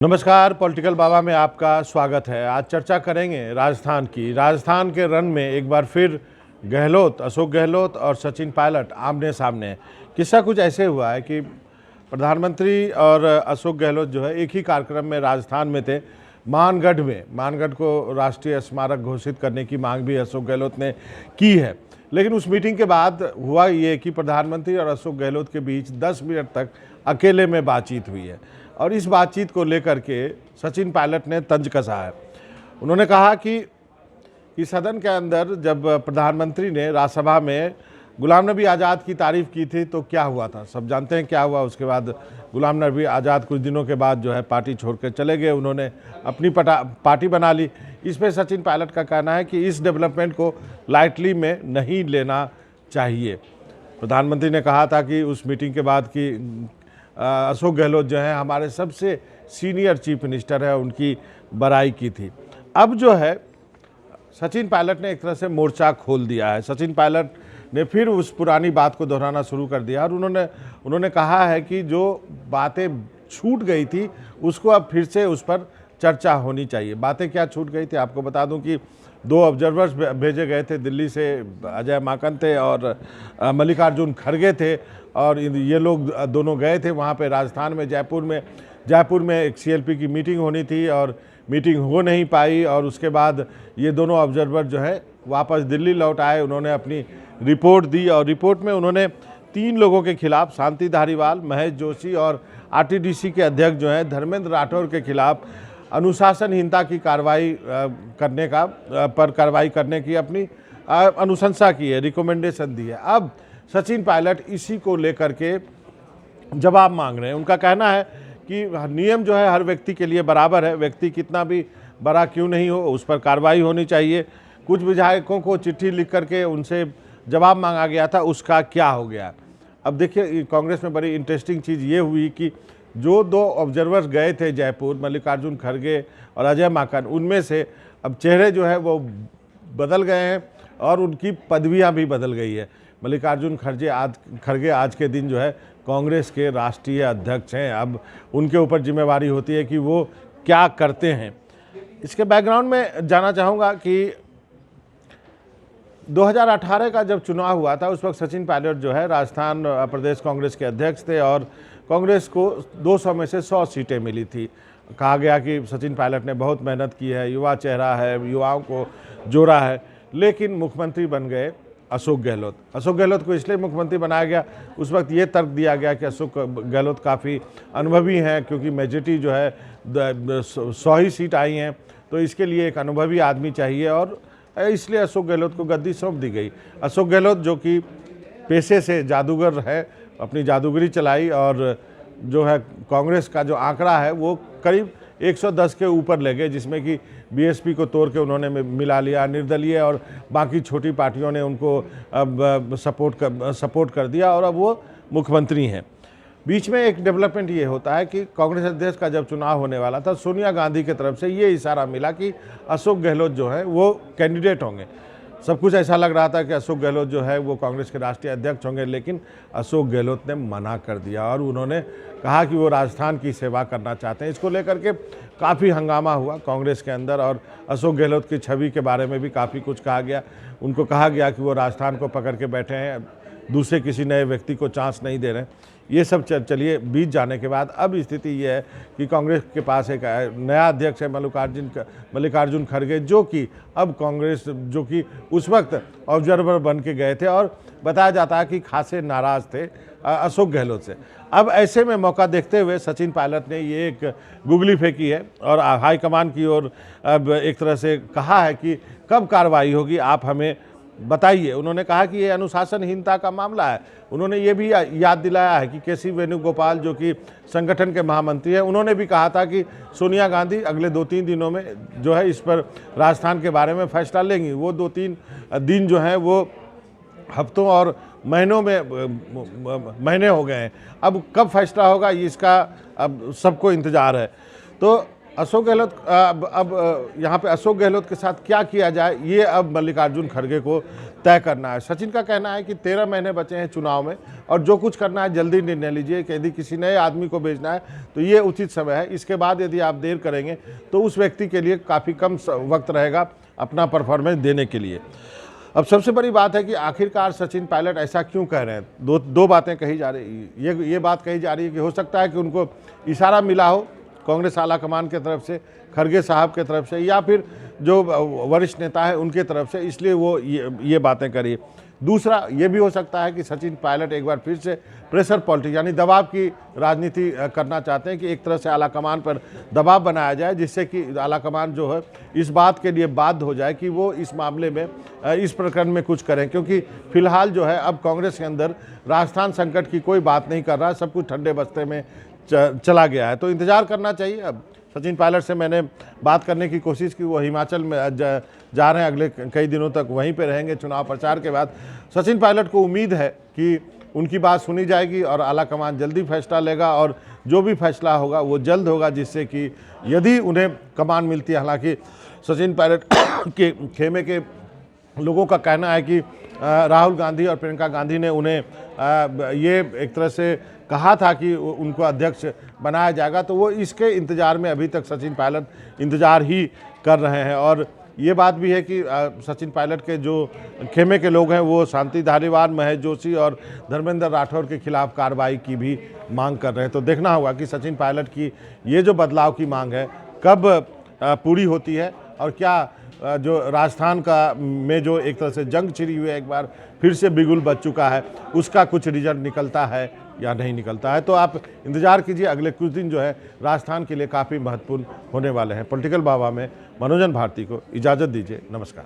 नमस्कार, पॉलिटिकल बाबा में आपका स्वागत है। आज चर्चा करेंगे राजस्थान की। राजस्थान के रण में एक बार फिर अशोक गहलोत और सचिन पायलट आमने सामने हैं। किस्सा कुछ ऐसे हुआ है कि प्रधानमंत्री और अशोक गहलोत जो है एक ही कार्यक्रम में राजस्थान में थे। मानगढ़ को राष्ट्रीय स्मारक घोषित करने की मांग भी अशोक गहलोत ने की है। लेकिन उस मीटिंग के बाद हुआ ये कि प्रधानमंत्री और अशोक गहलोत के बीच 10 मिनट तक अकेले में बातचीत हुई है और इस बातचीत को लेकर के सचिन पायलट ने तंज कसा है। उन्होंने कहा कि सदन के अंदर जब प्रधानमंत्री ने राज्यसभा में गुलाम नबी आज़ाद की तारीफ़ की थी तो क्या हुआ था, सब जानते हैं क्या हुआ। उसके बाद गुलाम नबी आज़ाद कुछ दिनों के बाद जो है पार्टी छोड़कर चले गए, उन्होंने अपनी पार्टी बना ली। इस पे सचिन पायलट का कहना है कि इस डेवलपमेंट को लाइटली में नहीं लेना चाहिए। प्रधानमंत्री ने कहा था कि उस मीटिंग के बाद कि अशोक गहलोत जो है हमारे सबसे सीनियर चीफ मिनिस्टर है, उनकी बड़ाई की थी। अब जो है सचिन पायलट ने एक तरह से मोर्चा खोल दिया है। सचिन पायलट ने फिर उस पुरानी बात को दोहराना शुरू कर दिया और उन्होंने कहा है कि जो बातें छूट गई थी उसको अब फिर से उस पर चर्चा होनी चाहिए। बातें क्या छूट गई थी आपको बता दूं कि 2 ऑब्जर्वर्स भेजे गए थे दिल्ली से, अजय माकन थे और मल्लिकार्जुन खड़गे थे और ये लोग दोनों गए थे वहाँ पे राजस्थान में जयपुर में एक सीएलपी की मीटिंग होनी थी और मीटिंग हो नहीं पाई और उसके बाद ये दोनों ऑब्जर्वर जो है वापस दिल्ली लौट आए। उन्होंने अपनी रिपोर्ट दी और रिपोर्ट में उन्होंने 3 लोगों के खिलाफ, शांति धारीवाल, महेश जोशी और आरटीडीसी के अध्यक्ष जो हैं धर्मेंद्र राठौर के खिलाफ अनुशासनहीनता की कार्रवाई करने की अपनी अनुशंसा की है, रिकमेंडेशन दी है। अब सचिन पायलट इसी को लेकर के जवाब मांग रहे हैं। उनका कहना है कि नियम जो है हर व्यक्ति के लिए बराबर है, व्यक्ति कितना भी बड़ा क्यों नहीं हो उस पर कार्रवाई होनी चाहिए। कुछ विधायकों को चिट्ठी लिख करके उनसे जवाब मांगा गया था, उसका क्या हो गया। अब देखिए कांग्रेस में बड़ी इंटरेस्टिंग चीज़ ये हुई कि जो 2 ऑब्जर्वर्स गए थे जयपुर, मल्लिकार्जुन खड़गे और अजय माकन, उनमें से अब चेहरे जो है वो बदल गए हैं और उनकी पदवियां भी बदल गई है। मल्लिकार्जुन खड़गे आज के दिन जो है कांग्रेस के राष्ट्रीय अध्यक्ष हैं। अब उनके ऊपर जिम्मेवारी होती है कि वो क्या करते हैं। इसके बैकग्राउंड में जाना चाहूँगा कि 2018 का जब चुनाव हुआ था उस वक्त सचिन पायलट जो है राजस्थान प्रदेश कांग्रेस के अध्यक्ष थे और कांग्रेस को 200 में से 100 सीटें मिली थी। कहा गया कि सचिन पायलट ने बहुत मेहनत की है, युवा चेहरा है, युवाओं को जोड़ा है। लेकिन मुख्यमंत्री बन गए अशोक गहलोत को इसलिए मुख्यमंत्री बनाया गया, उस वक्त ये तर्क दिया गया कि अशोक गहलोत काफ़ी अनुभवी हैं क्योंकि मेजॉरिटी जो है 100 ही सीट आई हैं, तो इसके लिए एक अनुभवी आदमी चाहिए और इसलिए अशोक गहलोत को गद्दी सौंप दी गई। अशोक गहलोत जो कि पेशे से जादूगर है, अपनी जादूगरी चलाई और जो है कांग्रेस का जो आंकड़ा है वो करीब 110 के ऊपर ले गए, जिसमें कि बीएसपी को तोड़ के उन्होंने मिला लिया, निर्दलीय और बाकी छोटी पार्टियों ने उनको अब सपोर्ट कर दिया और अब वो मुख्यमंत्री हैं। बीच में एक डेवलपमेंट ये होता है कि कांग्रेस अध्यक्ष का जब चुनाव होने वाला था सोनिया गांधी की तरफ से ये इशारा मिला कि अशोक गहलोत जो है वो कैंडिडेट होंगे। सब कुछ ऐसा लग रहा था कि अशोक गहलोत जो है वो कांग्रेस के राष्ट्रीय अध्यक्ष होंगे, लेकिन अशोक गहलोत ने मना कर दिया और उन्होंने कहा कि वो राजस्थान की सेवा करना चाहते हैं। इसको लेकर के काफ़ी हंगामा हुआ कांग्रेस के अंदर और अशोक गहलोत की छवि के बारे में भी काफ़ी कुछ कहा गया। उनको कहा गया कि वो राजस्थान को पकड़ के बैठे हैं, दूसरे किसी नए व्यक्ति को चांस नहीं दे रहे। ये सब चलिए बीत जाने के बाद अब स्थिति ये है कि कांग्रेस के पास एक नया अध्यक्ष है मल्लिकार्जुन खड़गे, जो कि अब कांग्रेस जो कि उस वक्त ऑब्जर्वर बन के गए थे और बताया जाता है कि खासे नाराज़ थे अशोक गहलोत से। अब ऐसे में मौका देखते हुए सचिन पायलट ने ये एक गुगली फेंकी है और हाईकमान की ओर अब एक तरह से कहा है कि कब कार्रवाई होगी आप हमें बताइए। उन्होंने कहा कि ये अनुशासनहीनता का मामला है। उन्होंने ये भी याद दिलाया है कि केसी वेणुगोपाल जो कि संगठन के महामंत्री हैं, उन्होंने भी कहा था कि सोनिया गांधी अगले 2-3 दिनों में जो है इस पर राजस्थान के बारे में फैसला लेंगी। वो 2-3 दिन जो हैं वो हफ्तों और महीने हो गए हैं। अब कब फैसला होगा इसका अब सबको इंतज़ार है। तो अशोक गहलोत अब यहाँ पे अशोक गहलोत के साथ क्या किया जाए, ये अब मल्लिकार्जुन खड़गे को तय करना है। सचिन का कहना है कि 13 महीने बचे हैं चुनाव में और जो कुछ करना है जल्दी निर्णय लीजिए कि यदि किसी नए आदमी को भेजना है तो ये उचित समय है। इसके बाद यदि आप देर करेंगे तो उस व्यक्ति के लिए काफ़ी कम वक्त रहेगा अपना परफॉर्मेंस देने के लिए। अब सबसे बड़ी बात है कि आखिरकार सचिन पायलट ऐसा क्यों कह रहे हैं। दो बातें कही जा रही, ये बात कही जा रही है कि हो सकता है कि उनको इशारा मिला हो कांग्रेस आला कमान के तरफ से, खड़गे साहब के तरफ से, या फिर जो वरिष्ठ नेता है उनके तरफ से, इसलिए वो ये बातें करी। दूसरा ये भी हो सकता है कि सचिन पायलट एक बार फिर से प्रेशर पॉलिटिक्स यानी दबाव की राजनीति करना चाहते हैं कि एक तरह से आला कमान पर दबाव बनाया जाए, जिससे कि आला कमान जो है इस बात के लिए बाध्य हो जाए कि वो इस मामले में, इस प्रकरण में कुछ करें। क्योंकि फिलहाल जो है अब कांग्रेस के अंदर राजस्थान संकट की कोई बात नहीं कर रहा, सब कुछ ठंडे बस्ते में चला गया है। तो इंतज़ार करना चाहिए। अब सचिन पायलट से मैंने बात करने की कोशिश की, वो हिमाचल में जा रहे हैं, अगले कई दिनों तक वहीं पे रहेंगे चुनाव प्रचार के बाद। सचिन पायलट को उम्मीद है कि उनकी बात सुनी जाएगी और आला कमान जल्दी फैसला लेगा और जो भी फैसला होगा वो जल्द होगा, जिससे कि यदि उन्हें कमान मिलती है। हालांकि सचिन पायलट के खेमे के लोगों का कहना है कि राहुल गांधी और प्रियंका गांधी ने उन्हें ये एक तरह से कहा था कि उनको अध्यक्ष बनाया जाएगा, तो वो इसके इंतज़ार में अभी तक सचिन पायलट इंतज़ार ही कर रहे हैं। और ये बात भी है कि सचिन पायलट के जो खेमे के लोग हैं वो शांति धारीवाल, महेश जोशी और धर्मेंद्र राठौर के खिलाफ कार्रवाई की भी मांग कर रहे हैं। तो देखना होगा कि सचिन पायलट की ये जो बदलाव की मांग है कब पूरी होती है और क्या जो राजस्थान का में जो एक तरह से जंग छिड़ी हुई है, एक बार फिर से बिगुल बच चुका है, उसका कुछ रिजल्ट निकलता है या नहीं निकलता है। तो आप इंतज़ार कीजिए, अगले कुछ दिन जो है राजस्थान के लिए काफ़ी महत्वपूर्ण होने वाले हैं। पॉलिटिकल बाबा में मनोजन भारती को इजाज़त दीजिए। नमस्कार।